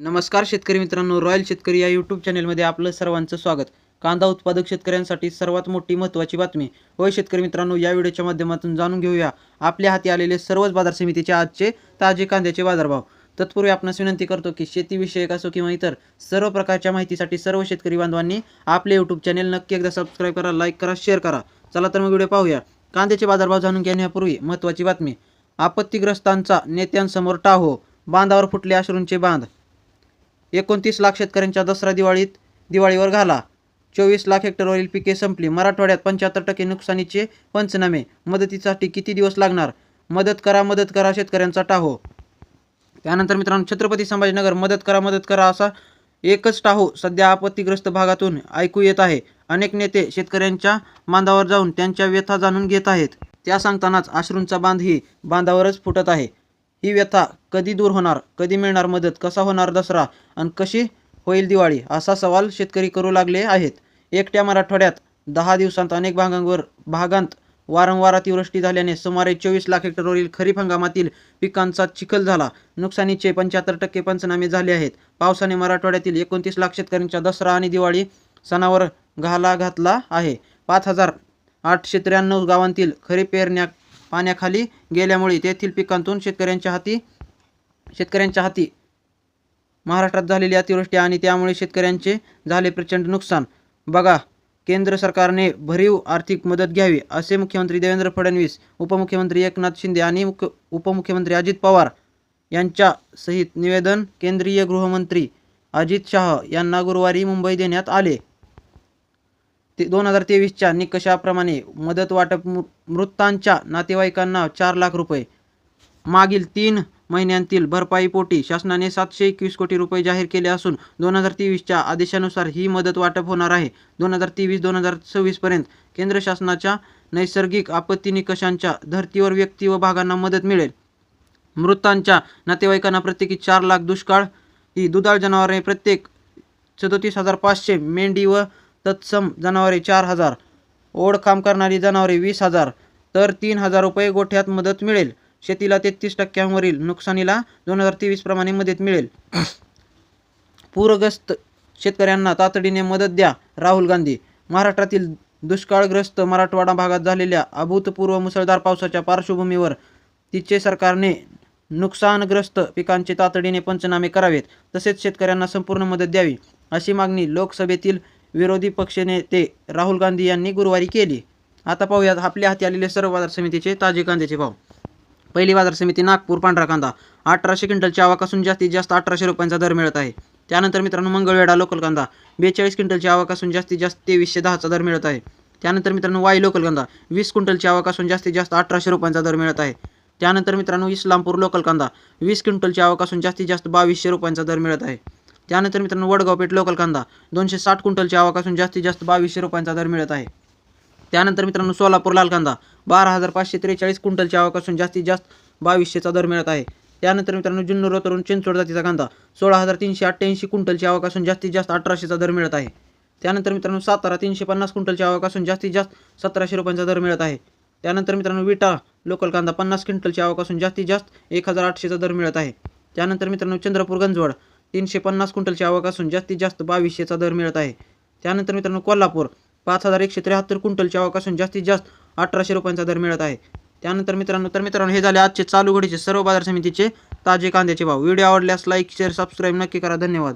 नमस्कार शेतकरी मित्रांनो, रॉयल शेतकरी या यूट्यूब चॅनलमध्ये आपलं सर्वांचं स्वागत. कांदा उत्पादक शेतकऱ्यांसाठी सर्वात मोठी महत्त्वाची बातमी. होय शेतकरी मित्रांनो, या व्हिडिओच्या माध्यमातून जाणून घेऊया आपल्या हाती आलेले सर्वच बाजार समितीचे आजचे ताजे कांद्याचे बाजारभाव. तत्पूर्वी आपणास विनंती करतो की शेतीविषयक असो किंवा इतर सर्व प्रकारच्या माहितीसाठी सर्व शेतकरी बांधवांनी आपले यूट्यूब चॅनल नक्की एकदा सबस्क्राईब करा, लाईक करा, शेअर करा. चला तर मग व्हिडिओ पाहूया. कांद्याचे बाजारभाव जाणून घेण्यापूर्वी महत्त्वाची बातमी. आपत्तीग्रस्तांचा नेत्यांसमोर टाहो, बांधावर फुटले अश्रूंचे बांध. 29 लाख शेतकऱ्यांच्या दसरा दिवाळीवर घाला. 24 लाख हेक्टरवरील पिके संपली. मराठवाड्यात 75% नुकसानीचे पंचनामे. मदतीसाठी किती दिवस लागणार? मदत करा शेतकऱ्यांचा टाहो. त्यानंतर मित्रांनो, छत्रपती संभाजीनगर मदत करा असा एकच टाहो सध्या आपत्तीग्रस्त भागातून ऐकू येत आहे. अनेक नेते शेतकऱ्यांच्या बांधावर जाऊन त्यांच्या व्यथा जाणून घेत आहेत. त्या सांगतानाच अश्रूंचा बांधही बांधावरच फुटत आहे. ही व्यथा कधी दूर होणार? कधी मिळणार मदत? कसा होणार दसरा? आणि कशी होईल दिवाळी? असा सवाल शेतकरी करू लागले आहेत. एकट्या मराठवाड्यात 10 दिवसांत अनेक भागांत वारंवार अतिवृष्टी झाल्याने सुमारे 24 लाख हेक्टरवरील खरीप हंगामातील पिकांचा चिखल झाला. नुकसानीचे 75% पंचनामे झाले आहेत. पावसाने मराठवाड्यातील 29 लाख शेतकऱ्यांच्या दसरा आणि दिवाळी सणावर घाला घातला आहे. 5,893 गावांतील खरीप पेरण्या पाण्याखाली गेल्यामुळे तेथील पिकांतून शेतकऱ्यांच्या हाती महाराष्ट्रात झालेली अतिवृष्टी आणि त्यामुळे शेतकऱ्यांचे झाले प्रचंड नुकसान. बघा, केंद्र सरकारने भरीव आर्थिक मदत घ्यावी असे मुख्यमंत्री देवेंद्र फडणवीस, उपमुख्यमंत्री एकनाथ शिंदे आणि उपमुख्यमंत्री अजित पवार यांच्या सहित निवेदन केंद्रीय गृहमंत्री अजित शाह यांना गुरुवारी मुंबई देण्यात आले. 2023च्या निकषाप्रमाणे मदत वाटप. मृतांच्या नातेवाईकांना 4 लाख रुपये. मागील 3 महिन्यांतील भरपाईपोटी शासनाने 721 कोटी रुपये जाहीर केले असून 2023च्या आदेशानुसार ही मदत वाटप होणार आहे. 2023-2026 पर्यंत केंद्र शासनाच्या नैसर्गिक आपत्ती निकषांच्या धर्तीवर व्यक्ती व भागांना मदत मिळेल. मृतांच्या नातेवाईकांना प्रत्येकी 4 लाख. दुष्काळ ही दुधाळ जनावरे प्रत्येक 37,500. मेंढी व तत्सम जनावरे 4,000. ओढकाम करणारी जनावरे 20,000. तर 3,000 रुपये गोठ्यात मदत मिळेल. शेतीला 33%वरील नुकसानीला 2023 प्रमाणे मदत मिळेल. पूरग्रस्त शेतकऱ्यांना तातडीने मदत द्या. राहुल गांधी. महाराष्ट्रातील दुष्काळग्रस्त मराठवाडा भागात झालेल्या अभूतपूर्व मुसळधार पावसाच्या पार्श्वभूमीवर तिचे सरकारने नुकसानग्रस्त पिकांचे तातडीने पंचनामे करावेत, तसेच शेतकऱ्यांना संपूर्ण मदत द्यावी, अशी मागणी लोकसभेतील विरोधी पक्षनेते राहुल गांधी यांनी गुरुवारी केली. आता पाहूयात आपल्या हाती आलेले सर्व बाजार समितीचे ताजे कांद्याचे भाव. पहिली बाजार समिती नागपूर. पांढरा कांदा 1800 क्विंटलची आवक असून जास्तीत जास्त 1800 रुपयांचा दर मिळत आहे. त्यानंतर मित्रांनो, मंगळवेढा लोकल कांदा 42 क्विंटलची आवक असून जास्तीत जास्त 2310चा दर मिळत आहे. त्यानंतर मित्रांनो, वाई लोकल कांदा 20 क्विंटलची आवक असून जास्तीत जास्त 1800 रुपयांचा दर मिळत आहे. त्यानंतर मित्रांनो, इस्लामपूर लोकल कांदा 20 क्विंटलची आवक असून जास्तीत जास्त 2200 रुपयांचा दर मिळत आहे. त्यानंतर मित्रांनो, वडगाव पेठ लोकल कांदा 260 क्विंटलची आवक असून जास्तीत जास्त 2200 रुपयांचा दर मिळत आहे. त्यानंतर मित्रांनो, सोलापूर लाल कांदा 12,543 क्विंटलची आवक असून जास्तीत जास्त 2200चा दर मिळत आहे. त्यानंतर मित्रांनो, जुन्नर वरून चिंचवड जातीचा कांदा 16,388 क्विंटलची आवक असून जास्तीत जास्त 1800चा दर मिळत आहे. त्यानंतर मित्रांनो, सातारा 350 क्विंटलची आवक असून जास्तीत जास्त 1700 रुपयांचा दर मिळत आहे. त्यानंतर मित्रांनो, विटा लोकल कांदा 50 क्विंटलची आवक असून जास्तीत जास्त 1800चा दर मिळत आहे. त्यानंतर मित्रांनो, चंद्रपूर गंजवड 350 क्विंटलची आवक असून जास्तीत जास्त 2200चा दर मिळत आहे. त्यानंतर मित्रांनो, कोल्हापूर 5173 क्विंटलची आवक असून जास्तीत जास्त 1800 रुपयांचा दर मिळत आहे. त्यानंतर मित्रांनो, हे झाले आजचे चालू घडीचे सर्व बाजार समितीचे ताजे कांद्याचे भाव. व्हिडिओ आवडल्यास लाईक, शेअर, सबस्क्राईब नक्की करा. धन्यवाद.